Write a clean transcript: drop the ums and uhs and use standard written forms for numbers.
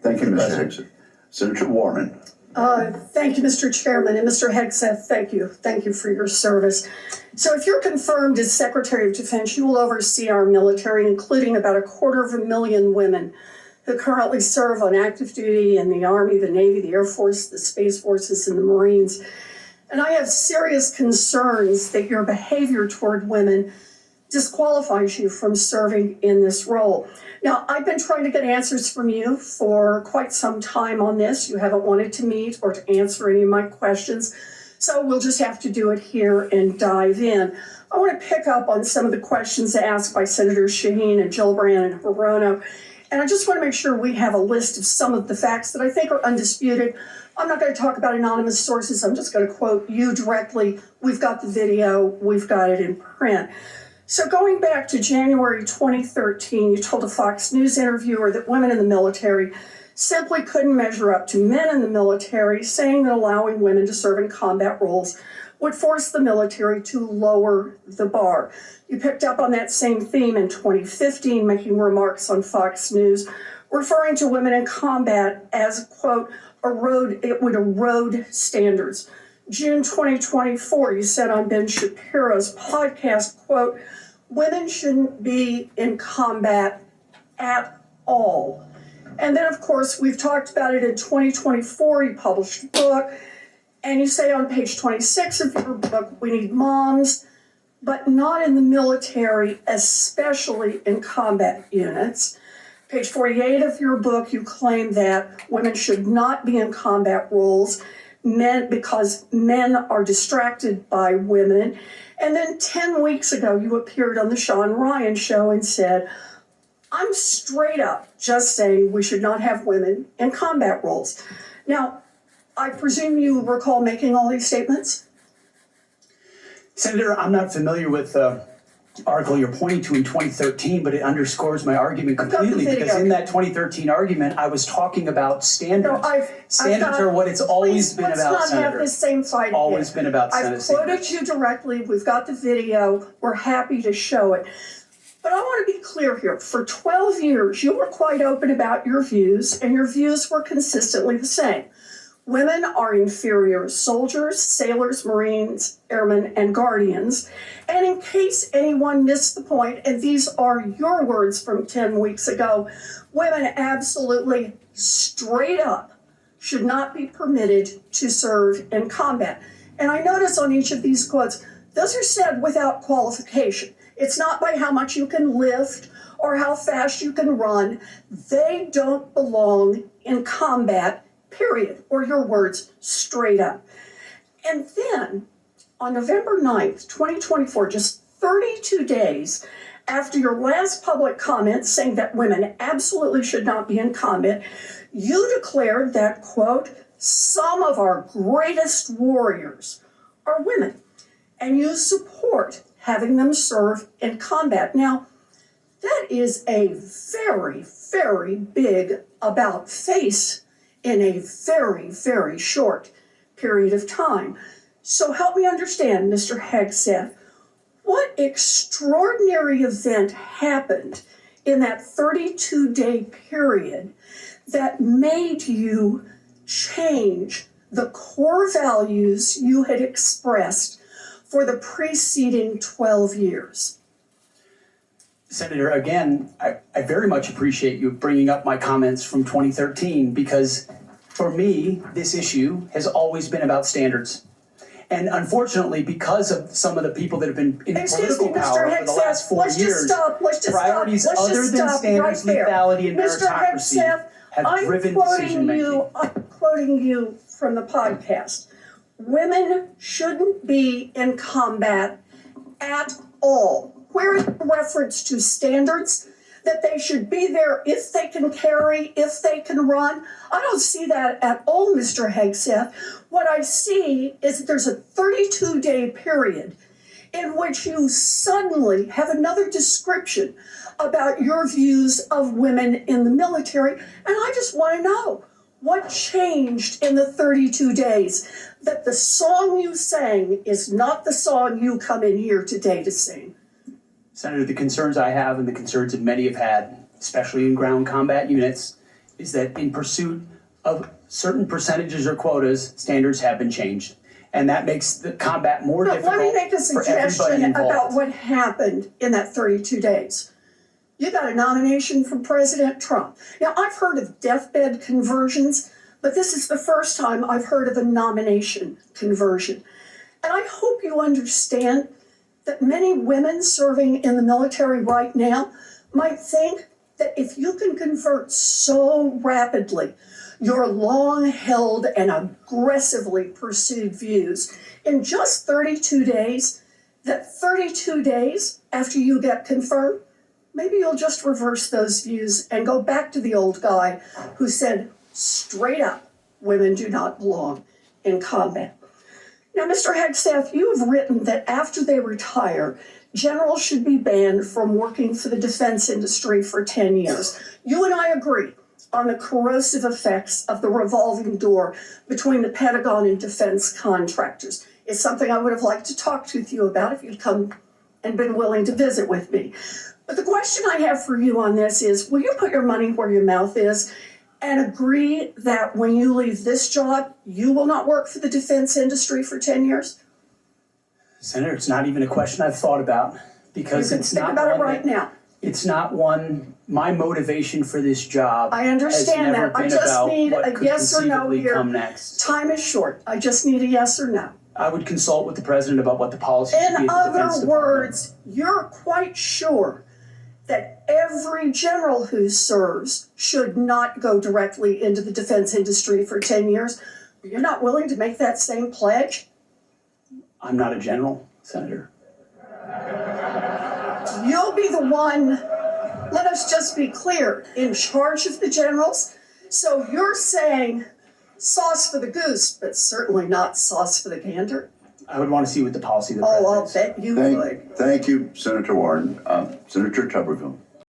Thank you, Mr. Hegseth. Senator Warren. Thank you, Mr. Chairman, and Mr. Hegseth, thank you. Thank you for your service. So if you're confirmed as Secretary of Defense, you will oversee our military, including about 250,000 women who currently serve on active duty in the Army, the Navy, the Air Force, the Space Forces, and the Marines. And I have serious concerns that your behavior toward women disqualifies you from serving in this role. Now, I've been trying to get answers from you for quite some time on this. You haven't wanted to meet or to answer any of my questions, so we'll just have to do it here and dive in. I want to pick up on some of the questions asked by Senators Shaheen and Gillibrand and Hirono, and I just want to make sure we have a list of some of the facts that I think are undisputed. I'm not going to talk about anonymous sources. I'm just going to quote you directly. We've got the video. We've got it in print. So going back to January 2013, you told a Fox News interviewer that women in the military simply couldn't measure up to men in the military, saying that allowing women to serve in combat roles would force the military to lower the bar. You picked up on that same theme in 2015, making remarks on Fox News, referring to women in combat as, quote, it would erode standards. June 2024, you said on Ben Shapiro's podcast, quote, women shouldn't be in combat at all. And then, of course, we've talked about it in 2024, you published a book, and you say on page 26 of your book, we need moms, but not in the military, especially in combat units. Page 48 of your book, you claim that women should not be in combat roles, because men are distracted by women. And then 10 weeks ago, you appeared on the Sean Ryan show and said, I'm straight up just saying we should not have women in combat roles. Now, I presume you recall making all these statements? Senator, I'm not familiar with the article you're pointing to in 2013, but it underscores my argument completely, because in that 2013 argument, I was talking about standards. Standards are what it's always been about, Senator. Let's not have this same fight always been about, Senator. I've quoted you directly. We've got the video. We're happy to show it. But I want to be clear here. For 12 years, you were quite open about your views, and your views were consistently the same. Women are inferior soldiers, sailors, Marines, airmen, and guardians. And in case anyone missed the point, and these are your words from 10 weeks ago, women absolutely straight up should not be permitted to serve in combat. And I notice on each of these quotes, those are said without qualification. It's not by how much you can lift or how fast you can run. They don't belong in combat, period, or your words, straight up. And then on November 9th, 2024, just 32 days after your last public comment saying that women absolutely should not be in combat, you declared that, quote, some of our greatest warriors are women, and you support having them serve in combat. Now, that is a very, very big about face in a very, very short period of time. So help me understand, Mr. Hegseth, what extraordinary event happened in that 32-day period that made you change the core values you had expressed for the preceding 12 years? Senator, again, I very much appreciate you bringing up my comments from 2013, because for me, this issue has always been about standards. And unfortunately, because of some of the people that have been in political power for the last 4 years, priorities other than standards, lethality, and meritocracy have driven decision-making. I'm quoting you from the podcast. Women shouldn't be in combat at all. Where is the reference to standards, that they should be there if they can carry, if they can run? I don't see that at all, Mr. Hegseth. What I see is that there's a 32-day period in which you suddenly have another description about your views of women in the military. And I just want to know, what changed in the 32 days that the song you sang is not the song you come in here today to sing? Senator, the concerns I have and the concerns that many have had, especially in ground combat units, is that in pursuit of certain percentages or quotas, standards have been changed. And that makes the combat more But difficult let me make a for everybody suggestion about involved. what happened in that 32 days. You got a nomination from President Trump. Now, I've heard of deathbed conversions, but this is the first time I've heard of a nomination conversion. And I hope you understand that many women serving in the military right now might think that if you can convert so rapidly your long-held and aggressively pursued views in just 32 days, that 32 days after you get confirmed, maybe you'll just reverse those views and go back to the old guy who said straight up, women do not belong in combat. Now, Mr. Hegseth, you have written that after they retire, generals should be banned from working for the defense industry for 10 years. You and I agree on the corrosive effects of the revolving door between the Pentagon and defense contractors. It's something I would have liked to talk to you about if you'd come and been willing to visit with me. But the question I have for you on this is, will you put your money where your mouth is and agree that when you leave this job, you will not work for the defense industry for 10 years? Senator, it's not even a question I've thought about because You can it's think not about it one right now. It's not one, my motivation for this job I understand has never that. I been just about need what a could yes or no conceivably here. come next. Time is short. I just need a yes or no. I would consult with the president about what the policy should be In at the Defense other Department. words, you're quite sure that every general who serves should not go directly into the defense industry for 10 years. You're not willing to make that same pledge? I'm not a general, Senator. You'll be the one, let us just be clear, in charge of the generals. So you're saying sauce for the goose, but certainly not sauce for the gander? I would want to see what the policy of the Oh, president I'll is. bet you would. Thank you, Senator Warren. Senator Tuberville.